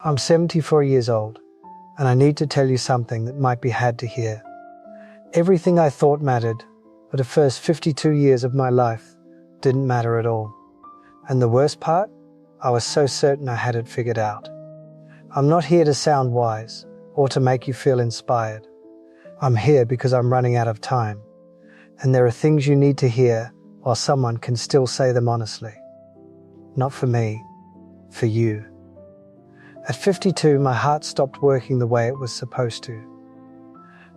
I'm 74 years old, and I need to tell you something that might be hard to hear. Everything I thought mattered for the first 52 years of my life didn't matter at all. And the worst part, I was so certain I had it figured out. I'm not here to sound wise or to make you feel inspired. I'm here because I'm running out of time, and there are things you need to hear while someone can still say them honestly. Not for me, for you. At 52, my heart stopped working the way it was supposed to.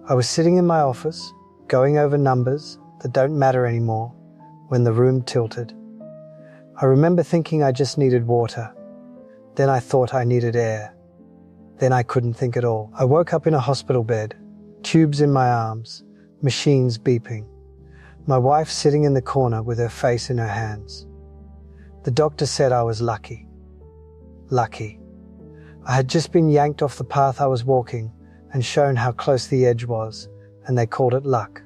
I was sitting in my office, going over numbers that don't matter anymore, when the room tilted. I remember thinking I just needed water. Then I thought I needed air. Then I couldn't think at all. I woke up in a hospital bed, tubes in my arms, machines beeping. My wife sitting in the corner with her face in her hands. The doctor said I was lucky. Lucky. I had just been yanked off the path I was walking and shown how close the edge was, and they called it luck.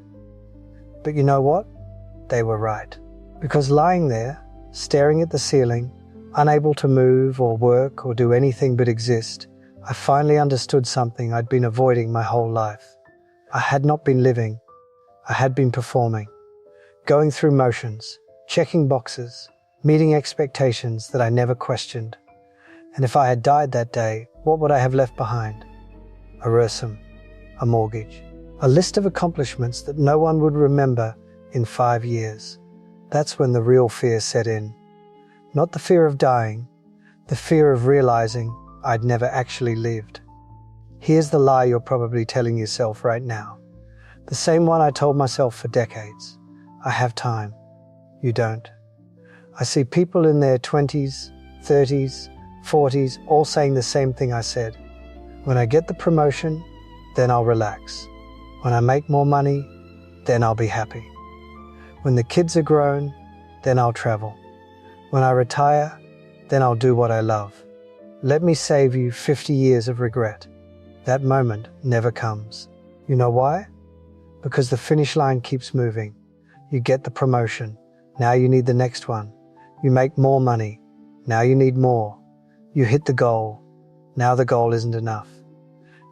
But you know what? They were right. Because lying there, staring at the ceiling, unable to move or work or do anything but exist, I finally understood something I'd been avoiding my whole life. I had not been living. I had been performing, going through motions, checking boxes, meeting expectations that I never questioned. And if I had died that day, what would I have left behind? A RSM, a mortgage, a list of accomplishments that no one would remember in 5 years. That's when the real fear set in. Not the fear of dying, the fear of realizing I'd never actually lived. Here's the lie you're probably telling yourself right now. The same one I told myself for decades. I have time. You don't. I see people in their 20s, 30s, 40s all saying the same thing I said. When I get the promotion, then I'll relax. When I make more money, then I'll be happy. When the kids are grown, then I'll travel. When I retire, then I'll do what I love. Let me save you 50 years of regret. That moment never comes. You know why? Because the finish line keeps moving. You get the promotion. Now you need the next one. You make more money. Now you need more. You hit the goal. Now the goal isn't enough.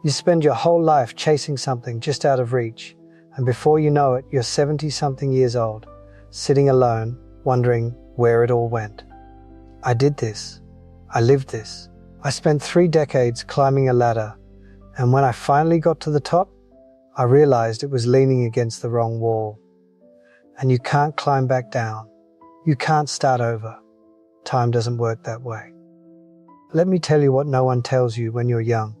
You spend your whole life chasing something just out of reach, and before you know it, you're 70-something years old, sitting alone, wondering where it all went. I did this. I lived this. I spent 3 decades climbing a ladder, and when I finally got to the top, I realized it was leaning against the wrong wall. And you can't climb back down. You can't start over. Time doesn't work that way. Let me tell you what no one tells you when you're young.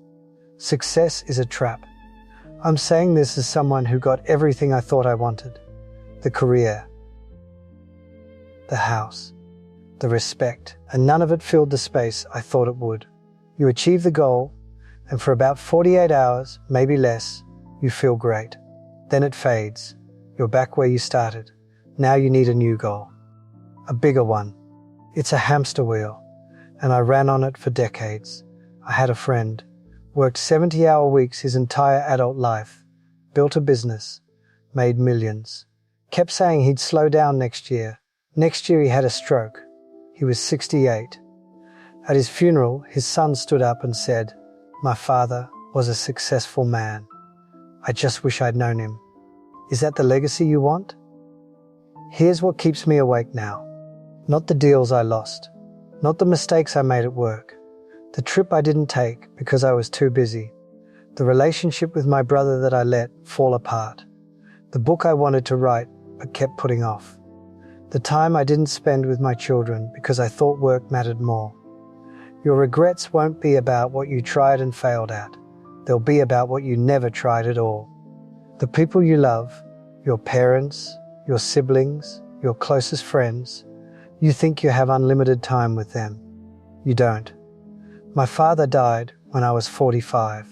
Success is a trap. I'm saying this as someone who got everything I thought I wanted. The career, the house, the respect, and none of it filled the space I thought it would. You achieve the goal, and for about 48 hours, maybe less, you feel great. Then it fades. You're back where you started. Now you need a new goal. A bigger one. It's a hamster wheel, and I ran on it for decades. I had a friend, worked 70-hour weeks his entire adult life, built a business, made millions, kept saying he'd slow down next year. Next year he had a stroke. He was 68. At his funeral, his son stood up and said, "My father was a successful man. I just wish I'd known him." Is that the legacy you want? Here's what keeps me awake now. Not the deals I lost. Not the mistakes I made at work. The trip I didn't take because I was too busy. The relationship with my brother that I let fall apart. The book I wanted to write but kept putting off. The time I didn't spend with my children because I thought work mattered more. Your regrets won't be about what you tried and failed at. They'll be about what you never tried at all. The people you love, your parents, your siblings, your closest friends, you think you have unlimited time with them. You don't. My father died when I was 45.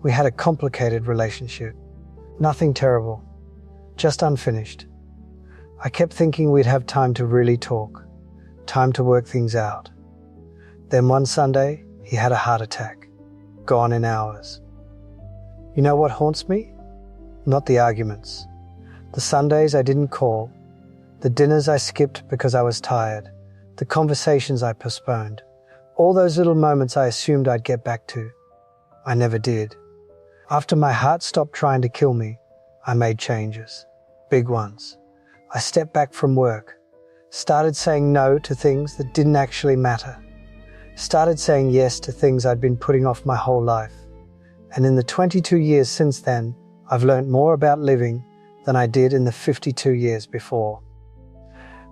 We had a complicated relationship. Nothing terrible, just unfinished. I kept thinking we'd have time to really talk, time to work things out. Then one Sunday, he had a heart attack, gone in hours. You know what haunts me? Not the arguments. The Sundays I didn't call, the dinners I skipped because I was tired, the conversations I postponed, All those little moments I assumed I'd get back to. I never did. After my heart stopped trying to kill me, I made changes. Big ones. I stepped back from work. Started saying no to things that didn't actually matter. Started saying yes to things I'd been putting off my whole life. And in the 22 years since then, I've learned more about living than I did in the 52 years before.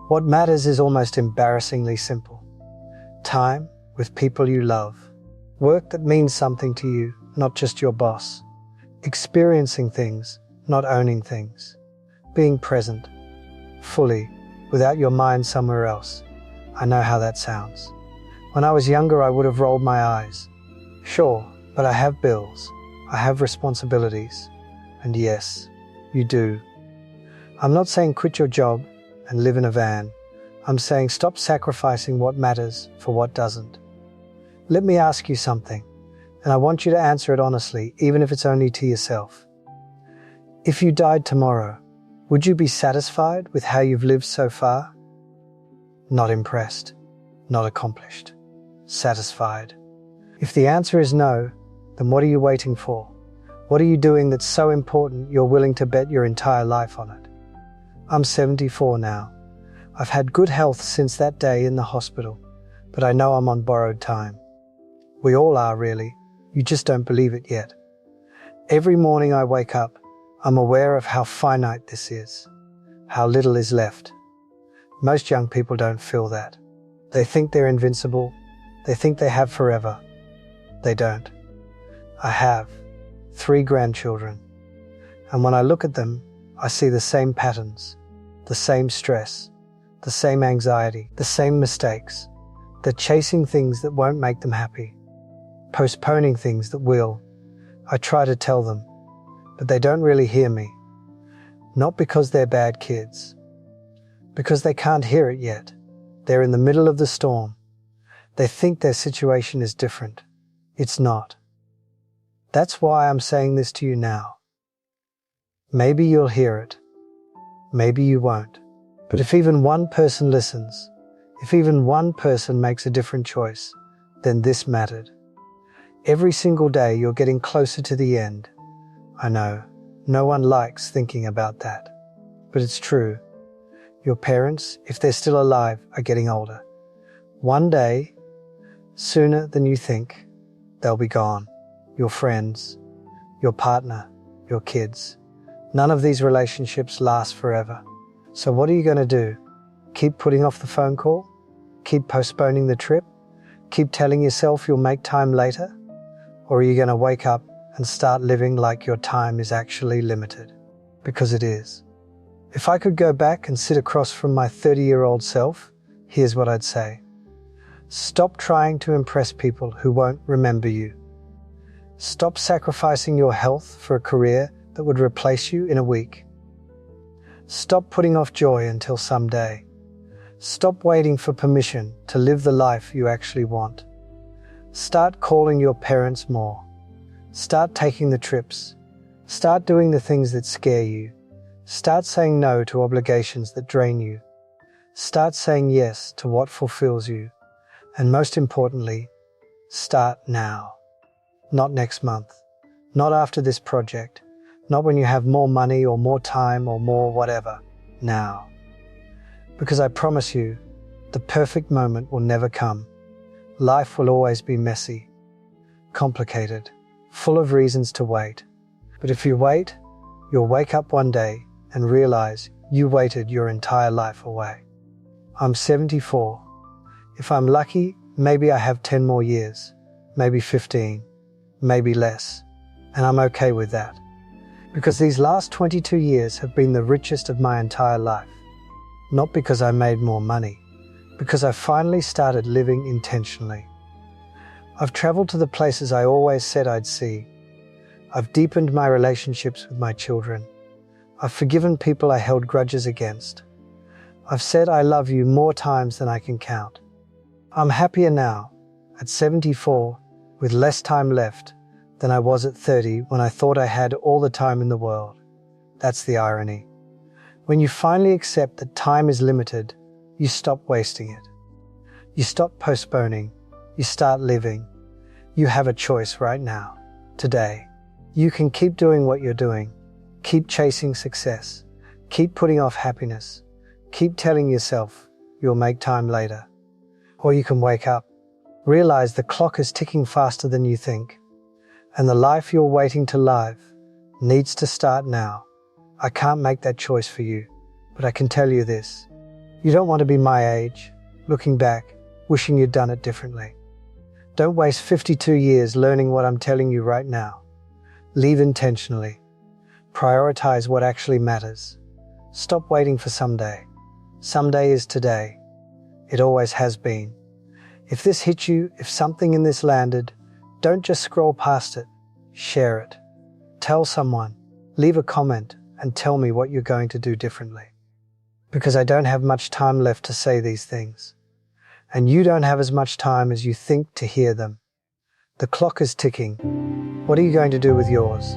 What matters is almost embarrassingly simple. Time with people you love. Work that means something to you, not just your boss. Experiencing things, not owning things. Being present, fully, without your mind somewhere else. I know how that sounds. When I was younger, I would have rolled my eyes. Sure, but I have bills. I have responsibilities. And yes, you do. I'm not saying quit your job and live in a van. I'm saying stop sacrificing what matters for what doesn't. Let me ask you something, and I want you to answer it honestly, even if it's only to yourself. If you died tomorrow, would you be satisfied with how you've lived so far? Not impressed, not accomplished, satisfied. If the answer is no, then what are you waiting for? What are you doing that's so important you're willing to bet your entire life on it? I'm 74 now. I've had good health since that day in the hospital, but I know I'm on borrowed time. We all are, really. You just don't believe it yet. Every morning I wake up, I'm aware of how finite this is, how little is left. Most young people don't feel that. They think they're invincible. They think they have forever. They don't. I have 3 grandchildren, and when I look at them, I see the same patterns, the same stress, the same anxiety, the same mistakes. They're chasing things that won't make them happy, postponing things that will. I try to tell them, but they don't really hear me. Not because they're bad kids, because they can't hear it yet. They're in the middle of the storm. They think their situation is different. It's not. That's why I'm saying this to you now. Maybe you'll hear it. Maybe you won't. But if even one person listens, if even one person makes a different choice, then this mattered. Every single day you're getting closer to the end. I know, no one likes thinking about that. But it's true. Your parents, if they're still alive, are getting older. One day, sooner than you think, they'll be gone. Your friends, your partner, your kids. None of these relationships last forever. So what are you going to do? Keep putting off the phone call? Keep postponing the trip? Keep telling yourself you'll make time later? Or are you going to wake up and start living like your time is actually limited? Because it is. If I could go back and sit across from my 30-year-old self, here's what I'd say. Stop trying to impress people who won't remember you. Stop sacrificing your health for a career that would replace you in a week. Stop putting off joy until someday. Stop waiting for permission to live the life you actually want. Start calling your parents more. Start taking the trips. Start doing the things that scare you. Start saying no to obligations that drain you. Start saying yes to what fulfills you. And most importantly, start now. Not next month. Not after this project. Not when you have more money or more time or more whatever. Now. Because I promise you, the perfect moment will never come. Life will always be messy, complicated, full of reasons to wait. But if you wait, you'll wake up one day and realize you waited your entire life away. I'm 74. If I'm lucky, maybe I have 10 more years, maybe 15, maybe less, and I'm okay with that. Because these last 22 years have been the richest of my entire life. Not because I made more money, because I finally started living intentionally. I've traveled to the places I always said I'd see. I've deepened my relationships with my children. I've forgiven people I held grudges against. I've said I love you more times than I can count. I'm happier now, at 74, with less time left, than I was at 30 when I thought I had all the time in the world. That's the irony. When you finally accept that time is limited, you stop wasting it. You stop postponing. You start living. You have a choice right now, today. You can keep doing what you're doing. Keep chasing success. Keep putting off happiness. Keep telling yourself you'll make time later. Or you can wake up. Realize the clock is ticking faster than you think. And the life you're waiting to live needs to start now. I can't make that choice for you, but I can tell you this. You don't want to be my age, looking back, wishing you'd done it differently. Don't waste 52 years learning what I'm telling you right now. Leave intentionally. Prioritize what actually matters. Stop waiting for someday. Someday is today. It always has been. If this hit you, if something in this landed, don't just scroll past it. Share it. Tell someone. Leave a comment and tell me what you're going to do differently. Because I don't have much time left to say these things. And you don't have as much time as you think to hear them. The clock is ticking. What are you going to do with yours?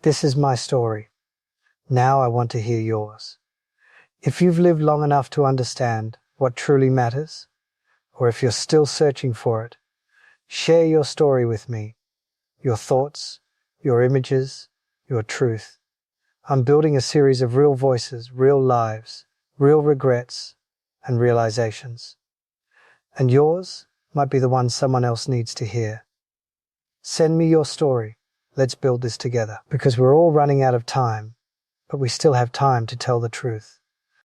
This is my story. Now I want to hear yours. If you've lived long enough to understand what truly matters, or if you're still searching for it, share your story with me. Your thoughts, your images, your truth. I'm building a series of real voices, real lives, real regrets, and realizations. And yours might be the one someone else needs to hear. Send me your story. Let's build this together. Because we're all running out of time, but we still have time to tell the truth.